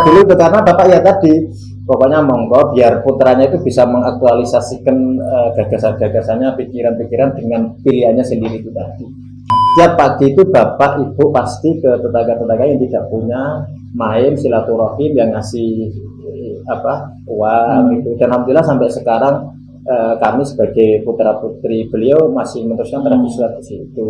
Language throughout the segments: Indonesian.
dulu itu karena bapak ya tadi pokoknya monggo biar putranya itu bisa mengaktualisasikan gagasan-gagasannya, pikiran-pikiran dengan pilihannya sendiri itu tadi. Tiap pagi itu bapak ibu pasti ke tetangga-tetangga yang tidak punya main silaturahim yang ngasih uang gitu. Dan alhamdulillah sampai sekarang kami sebagai putra putri beliau masih meneruskan tradisi itu.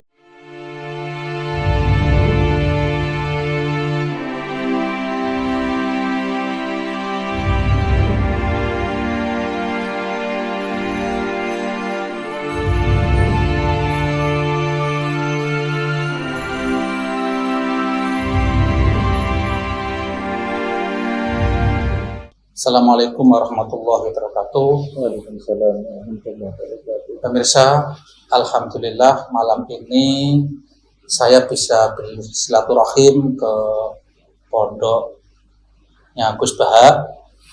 Assalamualaikum warahmatullahi wabarakatuh. Waalaikumsalam warahmatullahi wabarakatuh. Pemirsa, alhamdulillah malam ini saya bisa bersilaturahim ke pondoknya Gus Baha.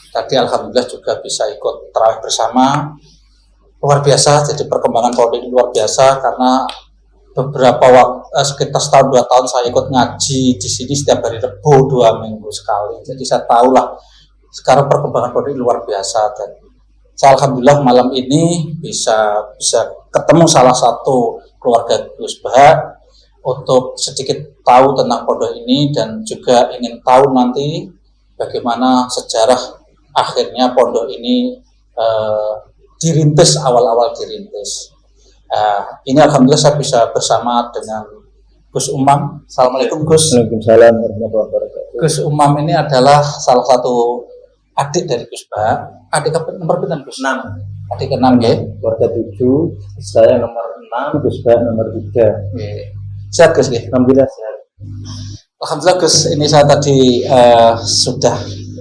Tadi alhamdulillah juga bisa ikut tarawih bersama. Luar biasa, jadi perkembangan pondok ini luar biasa karena beberapa waktu sekitar setahun 2 tahun saya ikut ngaji di sini setiap hari Rabu 2 minggu sekali. Jadi saya tahulah sekarang perkembangan pondok luar biasa dan saya alhamdulillah malam ini bisa ketemu salah satu keluarga Gus Baha untuk sedikit tahu tentang pondok ini dan juga ingin tahu nanti bagaimana sejarah akhirnya pondok ini dirintis, awal-awal dirintis. Ini alhamdulillah saya bisa bersama dengan Gus Umam. Assalamualaikum Gus. Waalaikumsalam warahmatullahi wabarakatuh. Gus Umam ini adalah salah satu adik dari Gus Baha. Adik nomor berapa Gus? 6. Adik ke-6 ya. Keluarga 7, saya nomor 6, Gus Baha nomor 3. Sehat Gus ya? Alhamdulillah sehat. Alhamdulillah Gus, ini saya tadi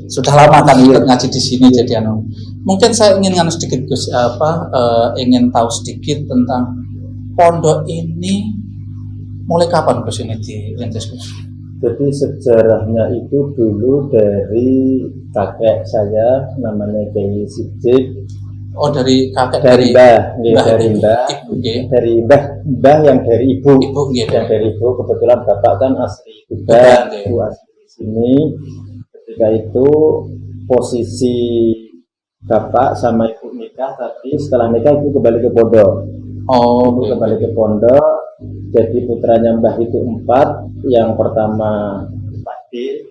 sudah lama kan ikut ngaji di sini jadi mungkin saya ingin sedikit Gus ingin tahu sedikit tentang pondok ini mulai kapan Gus ini dirintis Gus? Jadi sejarahnya itu dulu dari kakek saya namanya Kiai Sidik. Oh dari kakek dari mbah, dari mbah yang dari ibu, yang dari ibu. Kebetulan bapak kan asli Tuban, ibu asli di sini. Ketika itu posisi bapak sama ibu nikah, tapi setelah nikah itu kembali ke pondok. Kembali ke pondok. Jadi putranya mbah itu 4. Yang pertama Pak De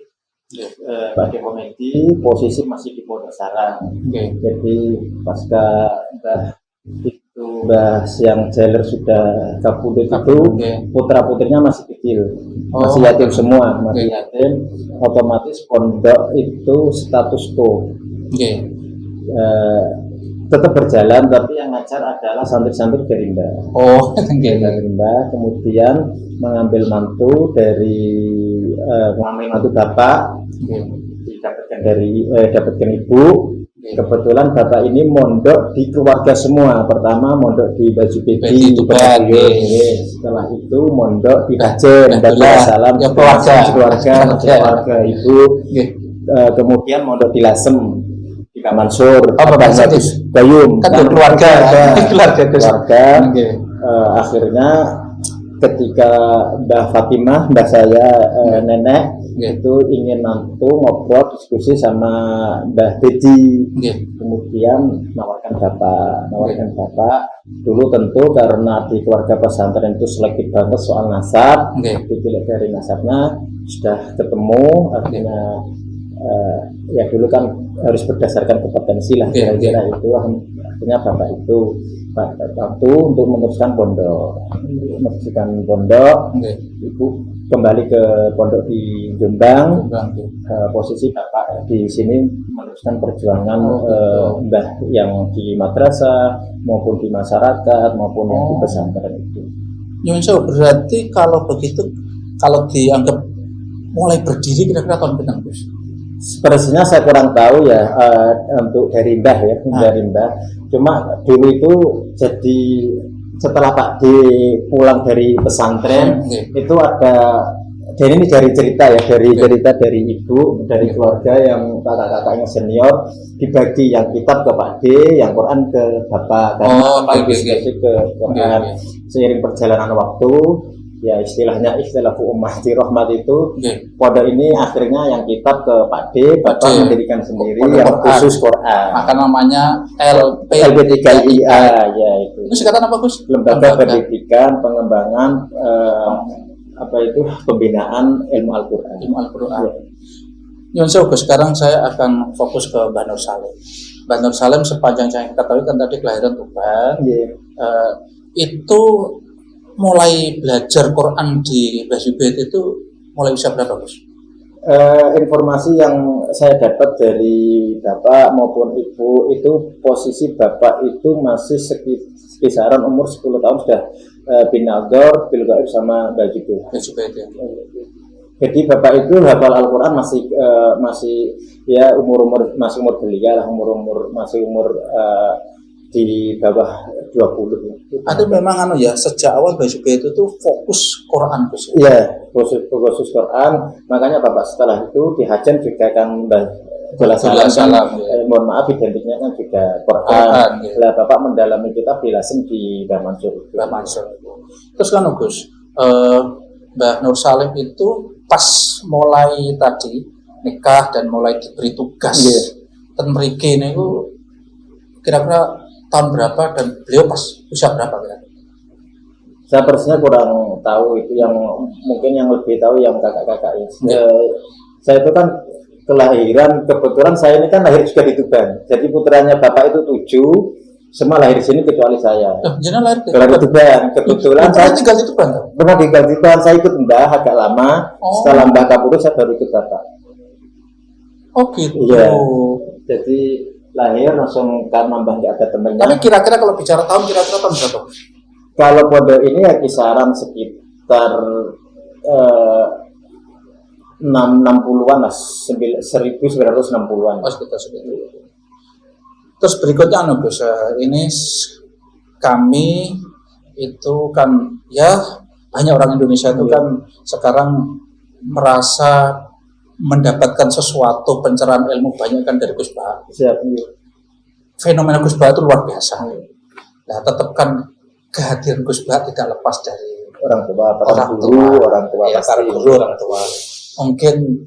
Komedi, posisi masih di Pondok Sarang. Jadi pasca mbah yang jaler sudah kabudut itu, putra putrinya masih kecil, masih yatim semua, masih yatim. Otomatis pondok itu status quo. Tetap berjalan, tapi yang ngajar adalah santri-santri dari mbah. Dari mbah, kemudian mengambil mantu bapak, dapatkan ibu. Kebetulan bapak ini mondok di keluarga semua. Pertama mondok di Baju Pedi, setelah itu mondok di Hajen, Salam, keluarga ibu. Kemudian mondok di Lasem, Mansur, Bayum, kan keluarga. Akhirnya ketika Mbah Fatimah, mbah saya nenek itu ingin mantu ngobrol diskusi sama Mbah Dedi, kemudian nawarkan bapak. Dulu tentu karena di keluarga pesantren itu selektif banget soal nasab, dilihat dari nasabnya sudah ketemu, artinya ya dulu kan harus berdasarkan kompetensi lah kira-kira itu. Artinya bapak itu waktu untuk meneruskan pondok, ibu kembali ke pondok di Jombang. Posisi bapak di sini meneruskan perjuangan mbah yang di madrasah maupun di masyarakat maupun yang di pesantren itu. Berarti kalau begitu, kalau dianggap mulai berdiri kira-kira tahun berapa Gus? Persisnya saya kurang tahu ya, untuk dari mbah ya, dari mbah. Cuma dulu itu jadi setelah Pak D pulang dari pesantren itu ada, jadi ini dari cerita dari ibu, dari keluarga yang kakak-kakaknya senior, dibagi yang kitab ke Pak D, yang Quran ke bapak, karena Pak D ke Quran. Seiring perjalanan waktu ya istilahnya istilah ummati rahmat itu. Pondok ini akhirnya yang kitab ke Pak D, Bapak mendirikan sendiri yang khusus Quran. Maka namanya LP3IA ya itu. Itu singkatan apa Gus? Lembaga Pendidikan Pengembangan Pembinaan Ilmu Al-Quran. Ilmu Al-Quran. Ya. Gus, sekarang saya akan fokus ke Mbah Nur Salim. Mbah Nur Salim sepanjang yang kita tahu kan tadi kelahiran Tuban. Itu mulai belajar Quran di Mbah Zubaid itu mulai usia berapa Gus? Informasi yang saya dapat dari Bapak maupun Ibu itu posisi Bapak itu masih kisaran umur 10 tahun sudah binador, bil gaib sama Mbah Zubaid. Ya. Jadi Bapak itu hafal Al-Quran masih ya umur belia lah, masih umur di bawah 20. Ada memang sejak awal Mbah Zubaid itu fokus Quran Gus. Iya, fokus Quran. Makanya Bapak setelah itu di Hajan juga kan Salam. Mohon maaf identiknya kan juga Quran. Lah Bapak mendalami kitab dilasen di Mbah Mansur. Terus kan Gus, Mbah Nur Salim itu pas mulai tadi nikah dan mulai diberi tugas dan mriki niku kira-kira tahun berapa dan beliau pas usia berapa kira-kira? Saya persisnya kurang tahu, itu yang mungkin yang lebih tahu yang kakak-kakak ya. Saya itu kan kelahiran, kebetulan saya ini kan lahir juga di Tuban. Jadi putranya Bapak itu 7, semua lahir di sini kecuali saya. Jangan lahir di Tuban. Kebetulan saya tinggal di Tuban. Pernah tinggal di Tuban, saya ikut Mbah agak lama. Setelah Mbah kabur saya baru ikut Bapak. Oh gitu. Iya. Jadi lahir langsung karena Mbah nggak ada temennya. Tapi kira-kira kalau bicara tahun kira-kira tahun berapa? Kalau pondok ini ya kisaran sekitar 60-an lah, 1960-an. Oh, sekitar segitu. Terus berikutnya Gus, ini kami itu kan ya banyak orang Indonesia itu kan sekarang merasa mendapatkan sesuatu pencerahan ilmu banyak kan dari Gus Bah. Fenomena Gus Bah itu luar biasa. Nah, tetap kan kehadiran Gus Bah tidak lepas dari orang tua ya, para guru, orang tua. Mungkin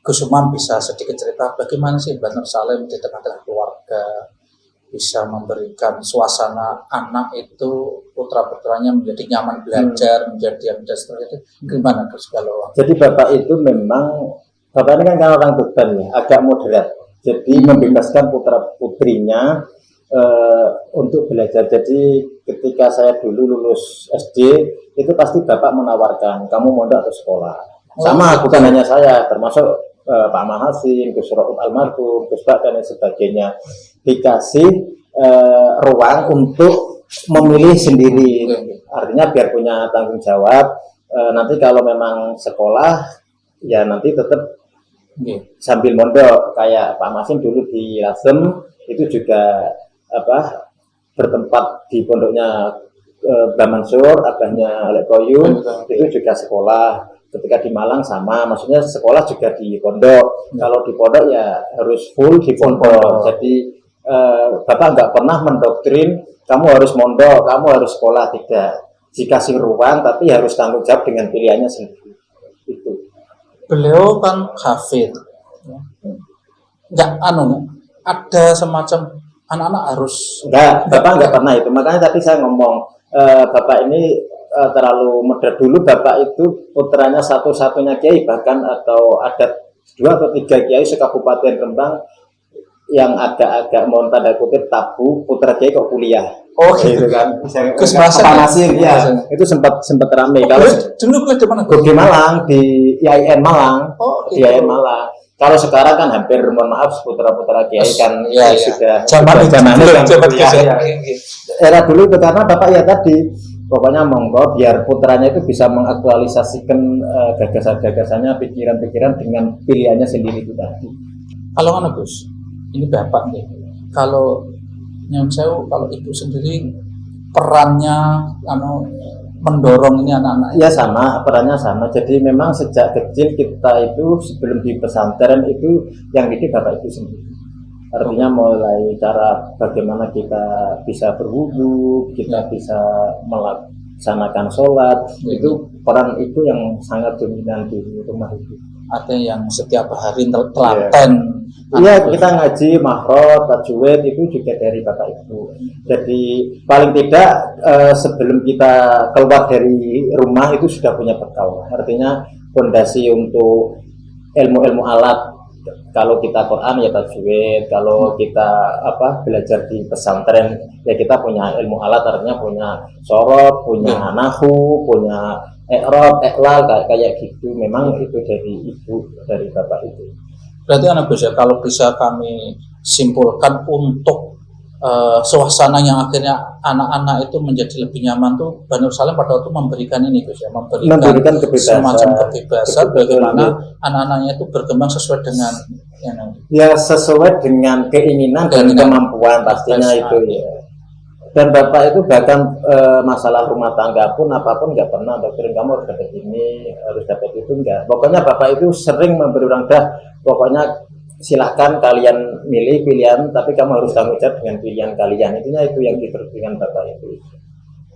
Gus Umam bisa sedikit cerita bagaimana sih Mbah Nur Salim di tengah-tengah keluarga bisa memberikan suasana anak itu putra-putranya menjadi nyaman belajar, menjadi yang itu gimana Gus kalau? Jadi Bapak itu memang Bapak ini kan orang Tuban ya, agak moderat. Jadi membebaskan putra-putrinya untuk belajar. Jadi ketika saya dulu lulus SD, itu pasti Bapak menawarkan, kamu mondok atau sekolah. Sama, bukan hanya saya, termasuk Pak Mahasin, Gus Ro'um Almarhum, Gus Bak dan sebagainya. Dikasih ruang untuk memilih sendiri. Artinya biar punya tanggung jawab. Nanti kalau memang sekolah, ya nanti tetap sambil mondok. Kayak Pak Mahasin dulu di Lasem, itu juga bertempat di pondoknya Mbah Mansur, abahnya Lek Koyum, itu juga sekolah. Ketika di Malang sama, maksudnya sekolah juga di pondok. Kalau di pondok ya harus full di pondok. Jadi Bapak nggak pernah mendoktrin kamu harus mondok, kamu harus sekolah, tidak. Dikasih ruang, tapi harus tanggung jawab dengan pilihannya sendiri. Itu. Beliau kan hafid, nggak ada semacam anak-anak harus. Enggak, Bapak nggak pernah itu. Makanya tadi saya ngomong Bapak ini terlalu muda. Dulu Bapak itu putranya satu-satunya kiai, bahkan atau ada 2 atau 3 kiai sekabupaten Rembang yang agak-agak mau tanda kutip tabu putra kiai kok kuliah. Oh gitu kan. Panasin ya. Itu sempat ramai. Kalau dulu kuliah di mana? Di Malang, di IAIN Malang. Di IAIN Malang. Kalau sekarang kan hampir, mohon maaf, putra-putra kiai kan sudah zaman era dulu itu karena Bapak ya tadi pokoknya monggo biar putranya itu bisa mengaktualisasikan gagasan-gagasannya, pikiran-pikiran dengan pilihannya sendiri itu tadi. Kalau kan Gus, ini Bapak nih. Kalau kalau Ibu sendiri perannya mendorong ini anak-anak. Ya sama, perannya sama. Jadi memang sejak kecil kita itu sebelum di pesantren itu yang didik Bapak itu sendiri. Artinya mulai cara bagaimana kita bisa berwudu, kita bisa melaksanakan sholat, itu peran ibu yang sangat dominan di rumah itu. Artinya yang setiap hari telaten. Iya, kita ngaji, mahrot, tajwid itu juga dari bapak ibu. Jadi paling tidak sebelum kita keluar dari rumah itu sudah punya bekal. Artinya fondasi untuk ilmu-ilmu alat. Kalau kita Quran ya tajwid, kalau kita belajar di pesantren ya kita punya ilmu alat, artinya punya sorot, punya nahu, punya i'rab, iqlal kayak gitu. Memang itu dari ibu, dari bapak itu. Berarti Gus ya, kalau bisa kami simpulkan untuk suasana yang akhirnya anak-anak itu menjadi lebih nyaman tuh Banur Salim pada waktu memberikan ini Gus ya, memberikan kebebasan, semacam kebebasan bagaimana anak-anaknya itu berkembang sesuai dengan ya sesuai dengan keinginan dan kemampuan pastinya itu ya. Dan bapak itu bahkan masalah rumah tangga pun apapun nggak pernah doktrin kamu harus dapat ini, harus dapat itu, enggak. Pokoknya bapak itu sering memberi orang pokoknya silakan kalian milih pilihan, tapi kamu harus tanggung jawab dengan pilihan kalian. Intinya itu yang diberikan bapak itu.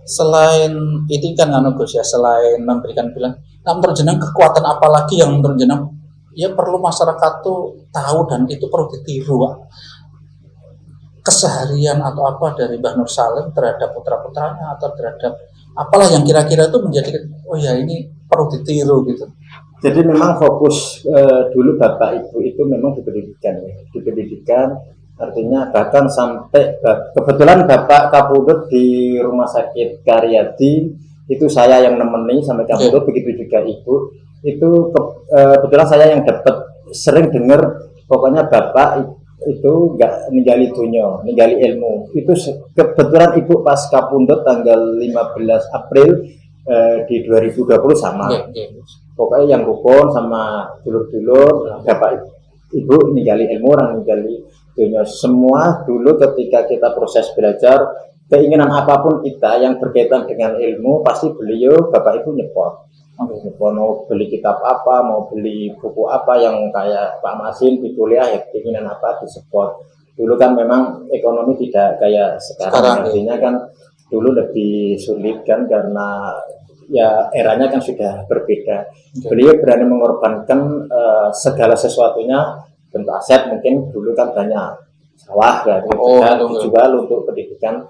Selain itu kan Gus ya, selain memberikan pilihan, nah menurut jenengan kekuatan apa lagi yang menurut jenengan ya perlu masyarakat tuh tahu dan itu perlu ditiru, Pak? Keseharian atau apa dari Mbah Nur Salim terhadap putra-putranya atau terhadap apalah yang kira-kira itu menjadi oh ya ini perlu ditiru gitu. Jadi memang fokus dulu bapak ibu itu memang di pendidikan ya. Di pendidikan artinya bahkan sampai kebetulan bapak kapundhut di rumah sakit Karyadi itu saya yang nemeni sampai kapundhut, begitu juga ibu. Itu kebetulan saya yang dapat sering dengar pokoknya bapak itu nggak ninggali dunia, ninggali ilmu. Itu kebetulan ibu pas kapundhut tanggal 15 April di 2020 sama. Pokoknya yang rukun sama dulur-dulur bapak ibu ninggali ilmu, orang ninggali dunia. Semua dulu ketika kita proses belajar, keinginan apapun kita yang berkaitan dengan ilmu pasti beliau bapak ibu nyepot. Mau beli kitab apa, mau beli buku apa yang kayak Pak Masin di kuliah ya keinginan apa disupport. Dulu kan memang ekonomi tidak kayak sekarang artinya kan dulu lebih sulit kan karena ya eranya kan sudah berbeda. Beliau berani mengorbankan segala sesuatunya, bentuk aset mungkin dulu kan banyak sawah kan, dijual untuk pendidikan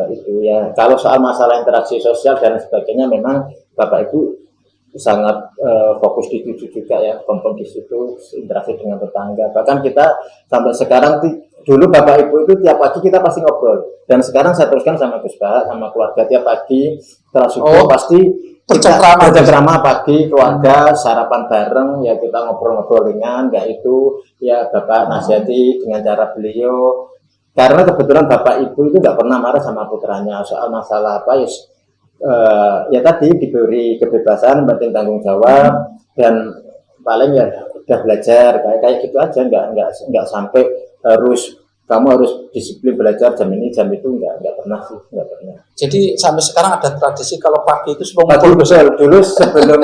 itu ya. Kalau soal masalah interaksi sosial dan sebagainya memang bapak ibu sangat fokus di situ juga ya, kompon di situ interaksi dengan tetangga. Bahkan kita sampai sekarang dulu bapak ibu itu tiap pagi kita pasti ngobrol, dan sekarang saya teruskan sama Gus Bah sama keluarga tiap pagi setelah subuh pasti kita bercengkrama pagi keluarga sarapan bareng ya, kita ngobrol-ngobrol ringan kayak itu ya, bapak nasihati dengan cara beliau karena kebetulan bapak ibu itu nggak pernah marah sama putranya soal masalah apa ya tadi diberi kebebasan, penting tanggung jawab dan paling ya udah belajar kayak gitu aja, nggak sampai kamu harus disiplin belajar jam ini jam itu, nggak pernah sih, nggak pernah. Jadi sampai sekarang ada tradisi kalau pagi itu betul dulu sebelum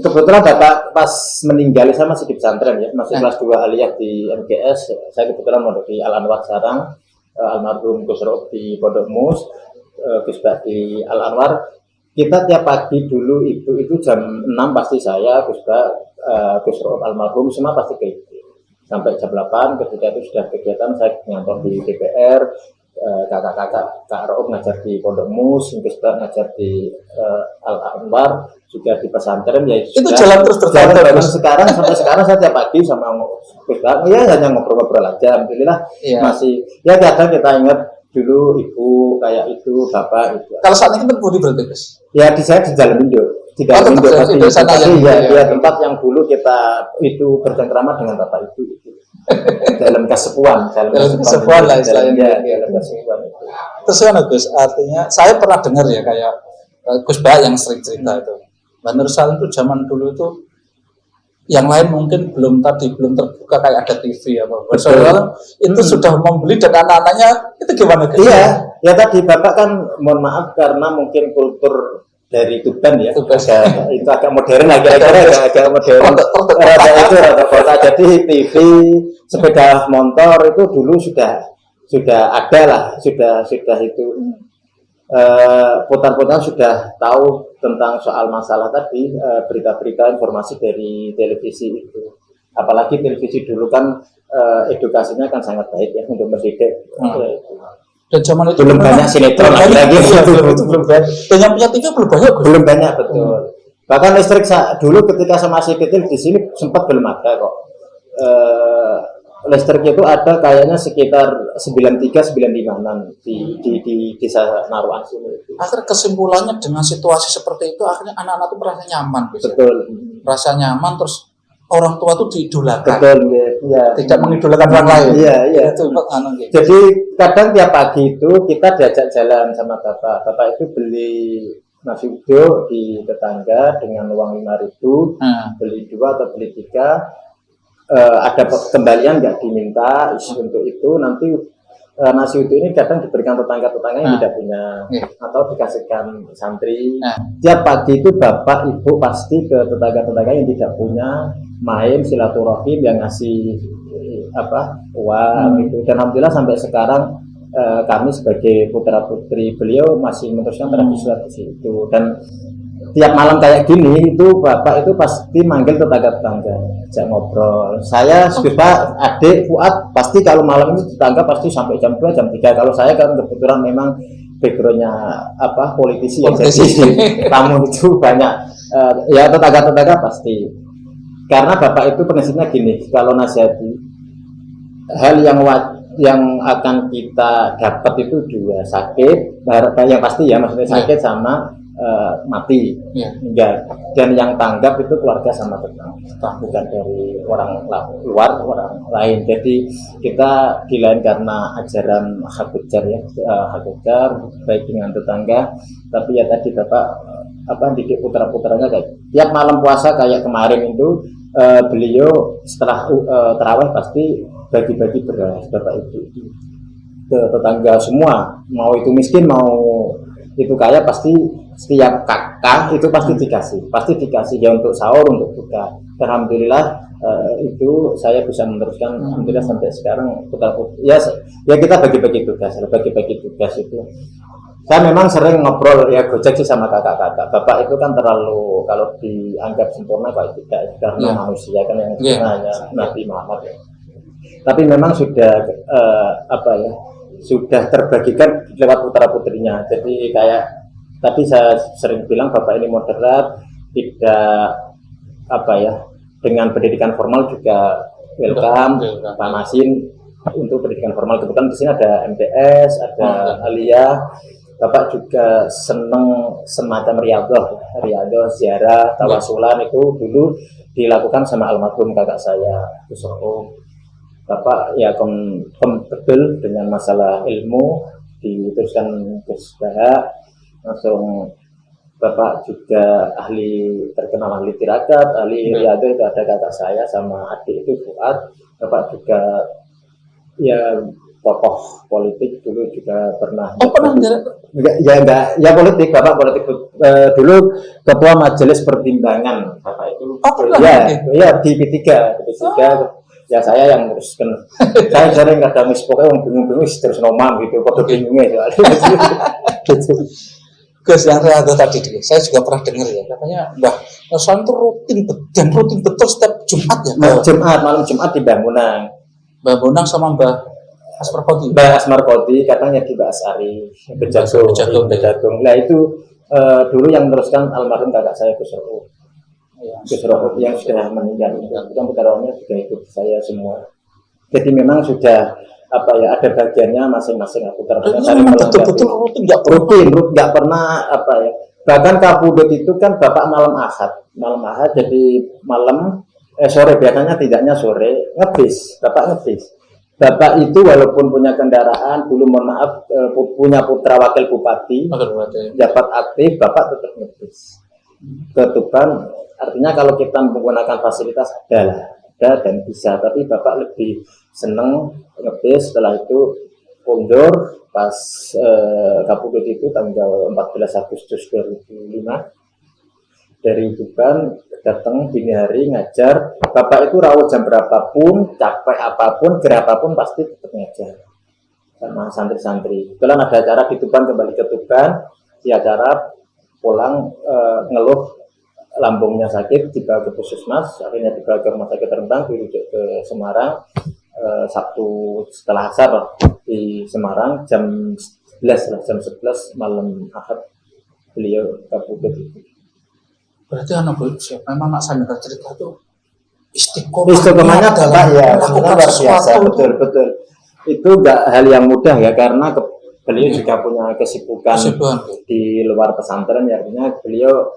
kebetulan bapak pas meninggal saya masih di pesantren ya, masih kelas 2 aliyah di MGS. Saya kebetulan mondok di Al Anwar Sarang, almarhum Gus Rob di Pondok Mus, Gus Bah di Al Anwar. Kita tiap pagi dulu itu jam 6 pasti saya Gus Bah, Gus Rob almarhum semua pasti ke itu sampai jam 8. Ketika itu sudah kegiatan saya ngantor di DPR, kakak-kakak Kak Rob ngajar di Pondok Mus, Gus Bah ngajar di Al Anwar, juga di pesantren ya. Itu jalan terus sekarang sampai sekarang saya tiap pagi sama Gus Bah ya hanya ngobrol-ngobrol aja. Alhamdulillah masih ya kadang kita ingat dulu ibu kayak itu, bapak itu. Kalau saat ini tempat di berarti Gus? Ya di Jalan Indo. Di Dalam Indo ya tempat yang dulu kita itu bercengkrama dengan bapak ibu itu. Dalam kesepuan lah istilahnya. Dalam kesepuan itu. Terus kan Gus, artinya saya pernah dengar ya kayak Gus Bah yang sering cerita itu. Mbah Nur Salim itu zaman dulu itu yang lain mungkin belum terbuka kayak ada TV ya Pak. Soalnya itu sudah membeli dan anak-anaknya itu gimana? Iya, ya tadi Bapak kan mohon maaf karena mungkin kultur dari Tuban ya, itu agak modern lah kira-kira, agak modern. Rada jadi TV, sepeda motor itu dulu sudah ada lah, sudah itu. putar-putar sudah tahu tentang soal masalah tadi, berita-berita informasi dari televisi itu. Apalagi televisi dulu kan edukasinya kan sangat baik ya untuk mendidik. Dan zaman itu belum banyak sinetron lagi itu belum banyak. Dan yang punya TV belum banyak, Gus. Belum banyak, betul. Bahkan listrik dulu ketika saya masih kecil di sini sempat belum ada kok. Listrik itu ada kayaknya sekitar 93-95an di desa Naruan sini. Akhirnya kesimpulannya dengan situasi seperti itu akhirnya anak-anak itu merasa nyaman, Gus. Betul. Merasa nyaman, terus orang tua itu diidolakan. Betul, ya. Tidak mengidolakan orang lain. Iya, iya. Itu, jadi kadang tiap pagi itu kita diajak jalan sama bapak. Bapak itu beli nasi uduk di tetangga dengan uang 5.000, beli 2 atau beli 3. Ada kembalian nggak diminta untuk itu, nanti nasi uduk ini kadang diberikan tetangga-tetangga yang tidak punya atau dikasihkan santri. Tiap pagi itu bapak ibu pasti ke tetangga-tetangga yang tidak punya main silaturahim yang ngasih uang gitu. Dan alhamdulillah sampai sekarang kami sebagai putra putri beliau masih meneruskan tradisi itu. Dan tiap malam kayak gini itu bapak itu pasti manggil tetangga-tetangga, ajak ngobrol. Saya Pak, adik Fuad pasti kalau malam ini tetangga pasti sampai jam 2, jam 3. Kalau saya kan kebetulan memang backgroundnya politisi ya, jadi tamu itu banyak. Ya tetangga-tetangga pasti. Karena bapak itu prinsipnya gini, kalau nasihati hal yang akan kita dapat itu 2, sakit, yang pasti ya maksudnya sakit sama mati, enggak. Dan yang tanggap itu keluarga sama tetangga, bukan dari orang luar, orang lain. Jadi kita dilain karena ajaran hakujar ya, hakujar baik dengan tetangga. Tapi ya tadi bapak didik putra-putranya kayak tiap malam puasa kayak kemarin itu beliau setelah terawih pasti bagi-bagi beras bapak itu ke tetangga semua, mau itu miskin mau itu kaya, pasti setiap kakak itu pasti dikasih ya untuk sahur, untuk buka. Alhamdulillah itu saya bisa meneruskan alhamdulillah sampai sekarang putra-putri ya kita bagi-bagi tugas itu. Saya memang sering ngobrol ya gojek sih sama kakak-kakak. Bapak itu kan terlalu kalau dianggap sempurna kalau tidak, karena manusia kan yang hanya Nabi Muhammad ya. Tapi memang sudah sudah terbagikan lewat putra-putrinya. Jadi kayak tadi saya sering bilang bapak ini moderat, tidak dengan pendidikan formal juga welcome, panasin untuk pendidikan formal. Kebetulan di sini ada MTS, ada aliyah. Bapak juga seneng semacam riyadhah, ziarah, tawasulan itu dulu dilakukan sama almarhum kakak saya, Gus Rohum. Bapak ya betul dengan masalah ilmu diteruskan Gus Bahak. Langsung bapak juga terkenal ahli tirakat, ahli riyadhah itu ada kakak saya sama adik itu Fuad. Bapak juga ya tokoh politik dulu juga pernah. Enggak politik, bapak politik dulu ketua majelis pertimbangan bapak itu. Ya di P3 ya saya yang teruskan. Saya sering kadang pokoknya bingung-bingung terus nomam gitu, kode bingungnya gitu. Gus, yang riyadhah tadi saya juga pernah dengar ya, katanya Mbah Ruslan itu rutin betul setiap Jumat ya. Malam Jumat di Mbah Munang sama Mbah Asmarkoti. Mbah Asmarkoti katanya di Mbah Asari Bejagung. Nah itu dulu yang meneruskan almarhum kakak saya Gus Rohum. Gus Rohum yang sudah meninggal. Yang putra-putrinya juga ikut saya semua. Jadi memang sudah ada bagiannya masing-masing putra-putrinya. Betul-betul rutin nggak pernah Bahkan Kapudut itu kan bapak malam ahad jadi sore, biasanya tidaknya sore bapak ngebis. Bapak itu walaupun punya kendaraan, dulu mohon maaf punya putra wakil bupati, jabat aktif, bapak tetap ngebis ke Tuban. Artinya kalau kita menggunakan fasilitas ada dan bisa, tapi bapak lebih seneng ngebis. Setelah itu mundur pas Kapudut itu tanggal 14 Agustus 2005 dari Tuban datang dini hari ngajar. Bapak itu rawuh jam berapapun, capek apapun, gerah apapun pasti tetap ngajar. sama santri-santri. Kebetulan ada acara di Tuban, kembali ke Tuban, di acara pulang ngeluh lambungnya sakit, dibawa ke puskesmas, akhirnya dibawa ke rumah sakit Rembang, dirujuk ke Semarang. Sabtu setelah asar di Semarang jam 11 malam Ahad beliau kabudut itu. Berarti anak Bu, memang nak saya cerita tuh istiqomahnya Istiqomahnya dalam ya melakukan luar sesuatu. biasa, betul. Itu enggak hal yang mudah ya, karena beliau juga punya kesibukan di luar pesantren, ya, artinya beliau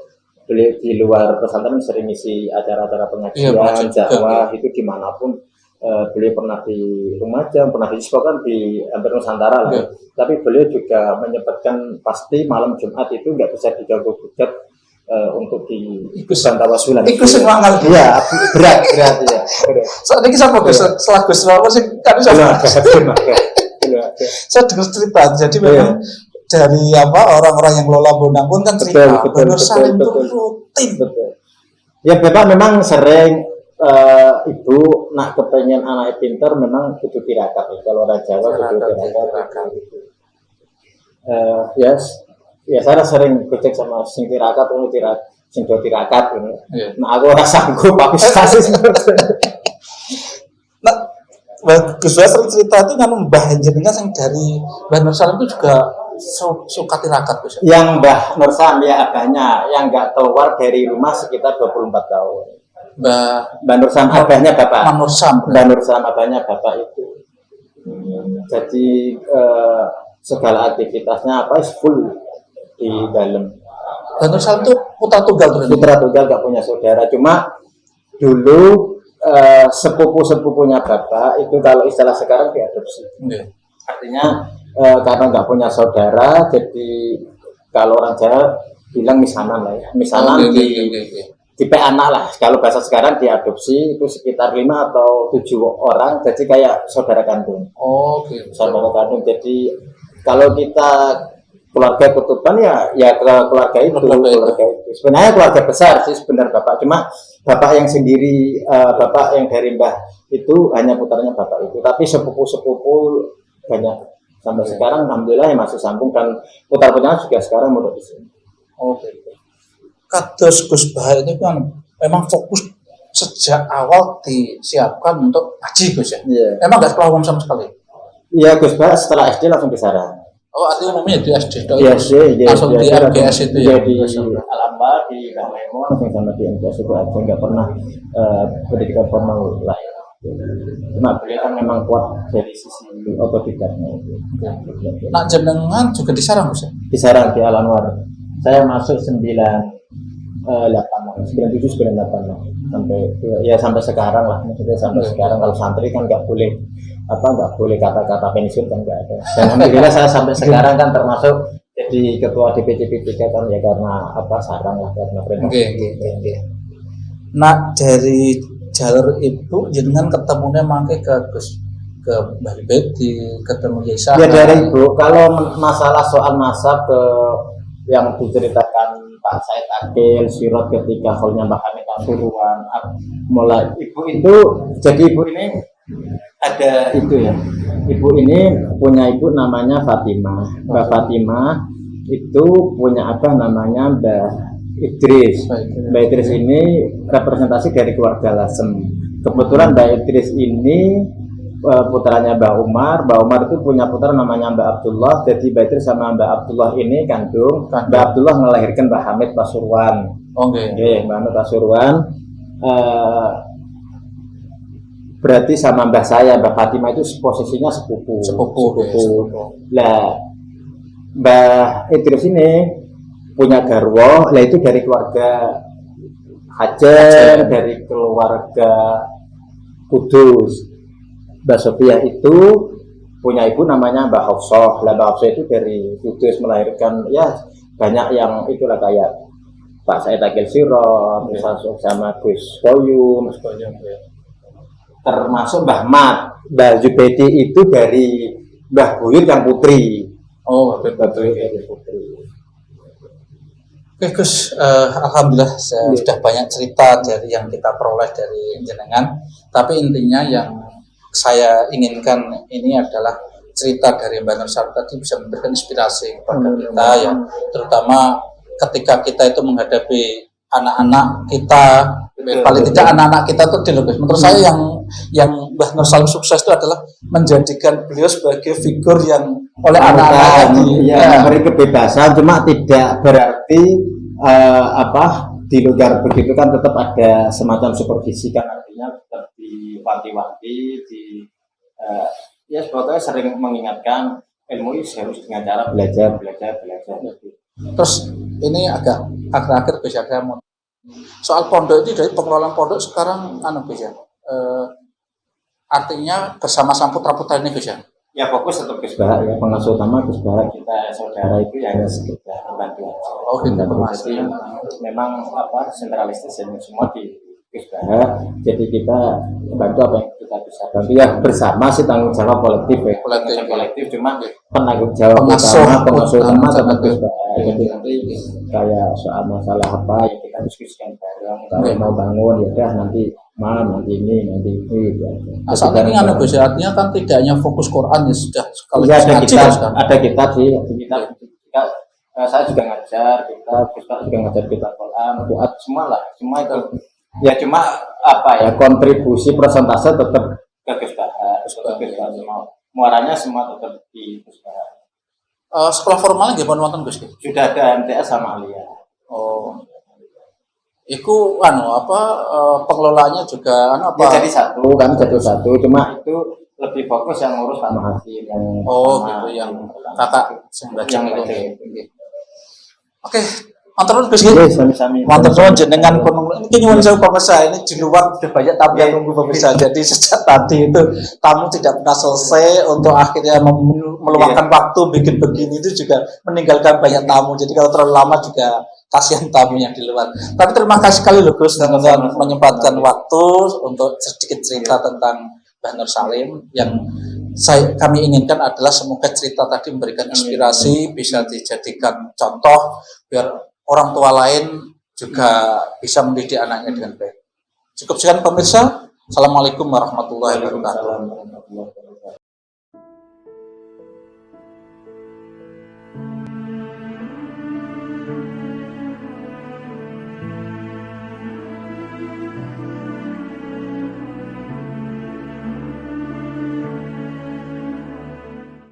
di luar pesantren sering isi acara-acara pengajian, dakwah itu dimanapun. Beliau pernah di Lumajang, pernah di Ispokan, di hampir Nusantara lah. Tapi beliau juga menyebutkan pasti malam Jumat itu nggak bisa diganggu gugat untuk di ikutan tawasulan. Iku sing manggal. Iya, berat ya. Saat ini siapa Gus? Setelah Gus Rawan sing kan sama. Saya dengar cerita, jadi memang dari orang-orang yang kelola Bonang pun kan cerita betul, saling rutin. Betul. Ya Bapak memang sering ibu nak kepengen anak pinter memang kudu tirakat ya. Kalau orang Jawa kudu tirakat. Ya saya sering gojek sama sing tirakat, sing do tirakat. Nah aku ora sanggup aku stasi. Nah, Gus sering cerita itu kan Mbah jenengan yang dari Mbah Nur Salim itu juga suka tirakat Gus. Yang Mbah Nur Salim ya abahnya yang nggak keluar dari rumah sekitar 24 tahun. Mbah Nur Salim abahnya bapak. Mbah Nur Salim abahnya bapak itu. Jadi segala aktivitasnya full di dalam. Mbah Nur Salim itu putra tunggal nggak punya saudara, cuma dulu sepupunya bapak itu kalau istilah sekarang diadopsi. Artinya karena nggak punya saudara, jadi kalau orang Jawa bilang misanan lah ya, misanan di anak lah. Kalau bahasa sekarang diadopsi itu sekitar 5 atau 7 orang, jadi kayak saudara kandung. Saudara kandung. Jadi kalau kita keluarga Kutuban ya keluarga itu. Sebenarnya keluarga besar sih sebenarnya bapak, cuma bapak yang sendiri, bapak yang dari Mbah itu hanya putaranya bapak itu, tapi sepupu banyak sampai sekarang alhamdulillah yang masih sambung, dan putar-putarnya juga sekarang menurut di sini. Kados Gus Bah ini kan memang fokus sejak awal disiapkan untuk ngaji Gus ya. Emang nggak sekolah umum sama sekali? Iya Gus Bah setelah SD langsung di Sarang. Artinya umumnya di SD. Langsung di MGS itu ya. Di Al-Amba, di Bangladesh, langsung sama di MGS itu aja, nggak pernah pendidikan formal lain. Cuma beliau kan memang kuat dari sisi otodidaknya itu. Nak jenengan juga di Sarang Gus ya? Di Sarang, di Al-Anwar. Saya masuk 97-98 sampai sekarang lah, maksudnya sampai sekarang. Kalau santri kan nggak boleh kata-kata pensiun kan nggak ada. Dan alhamdulillah saya sampai sekarang kan termasuk jadi ketua DPC P3 kan ya karena Sarang lah, karena perintah. Nah dari jalur itu jenengan ketemunya mangke ke Mbah Bedi, ketemu Yesa. Ya dari Ibu, kalau masalah soal nasab yang diceritakan Pak Said Akil, Sirot ketika haulnya Mbah Hamid Pasuruan, mulai Ibu itu, jadi Ibu ini ada itu ya. Ibu ini punya ibu namanya Fatimah. Mbak Fatimah itu punya namanya Mbah Idris. Mbak Idris ini representasi dari keluarga Lasem. Kebetulan Mbak Idris ini putranya Mbak Umar itu punya putra namanya Mbak Abdullah. Jadi Mbak Idris sama Mbak Abdullah ini kandung. Mbak Abdullah melahirkan Mbah Hamid Pasuruan. Mbah Hamid Pasuruan. Berarti sama mbah saya, Mbak Fatimah itu posisinya sepupu. Lah, Mbah Idris ini punya garwo, lah itu dari keluarga Hajar, dari keluarga Kudus. Mbak Sofia itu punya ibu namanya Mbak Hafsah. Lah Mbak Hafsah itu dari Kudus melahirkan ya banyak yang itulah kayak Pak Said Akil Sirot, sama Gus Koyum. Termasuk Mbah Mat, Mbah Jubedi itu dari Mbah Buyut yang putri. Betul. Oke Gus, alhamdulillah sudah banyak cerita dari yang kita peroleh dari jenengan. Tapi intinya yang saya inginkan ini adalah cerita dari Mbak Nur Salim tadi bisa memberikan inspirasi kepada kita ya, terutama ketika kita itu menghadapi anak-anak kita, paling tidak anak-anak kita tuh dilukis. Menurut saya yang Mbah Nur Salim sukses itu adalah menjadikan beliau sebagai figur yang oleh anak-anak memberi kebebasan, cuma tidak berarti di luar begitu kan tetap ada semacam supervisi, kan artinya tetap diwanti-wanti, ya sebetulnya sering mengingatkan ilmu ini harus dengan cara belajar. Terus ini akhir-akhir Gus ya, saya mau soal pondok itu, dari pengelolaan pondok sekarang Gus ya, artinya bersama putra-putra ini Gus ya. Ya fokus tetap Gus Bahak ya, pengasuh utama Gus Bahak, kita saudara itu ya hanya sekedar membantu aja. Oh gitu, jadi memang sentralistis semua di Gus Bahak, jadi kita bantu apa yang kita bisa bantu ya, bersama sih, tanggung jawab kolektif ya, kolektif cuma penanggung jawab pengasuh utama sama Gus Bahak. Jadi nanti kayak soal masalah apa yang kita diskusikan bareng, kalau mau bangun ya udah nanti ini gitu. Asal ini Gus, artinya kan tidak hanya fokus Quran ya, sudah kalau ya, ada kitab sih, saya juga ngajar kita juga ngajar kitab Quran, doa semua itu ya, cuma kontribusi persentase tetap ke Gus Bahak, semua muaranya semua tetap di Gus Bahak. Sekolah formalnya gimana nonton Gus? Sudah ada MTS sama Alia. Oh, itu pengelolaannya juga Ya, jadi satu, cuma itu lebih fokus yang ngurus Pak Mahathir yang gitu, yang kakak yang itu. Oke, mantap Gus. Mantap nuwun jenengan ini nyuwun sewu pemirsa, ini di luar sudah banyak tamu yang nunggu pemirsa. Jadi sejak tadi itu tamu tidak pernah selesai untuk akhirnya meluangkan waktu bikin begini, itu juga meninggalkan banyak tamu. Jadi kalau terlalu lama juga kasihan tamunya di luar. Tapi terima kasih sekali loh Gus, teman-teman menyempatkan waktu untuk sedikit cerita tentang Mbah Nur Salim. Yang kami inginkan adalah semoga cerita tadi memberikan inspirasi, bisa dijadikan contoh biar orang tua lain juga bisa mendidik anaknya dengan baik. Cukup sekian pemirsa. Assalamualaikum warahmatullahi wabarakatuh.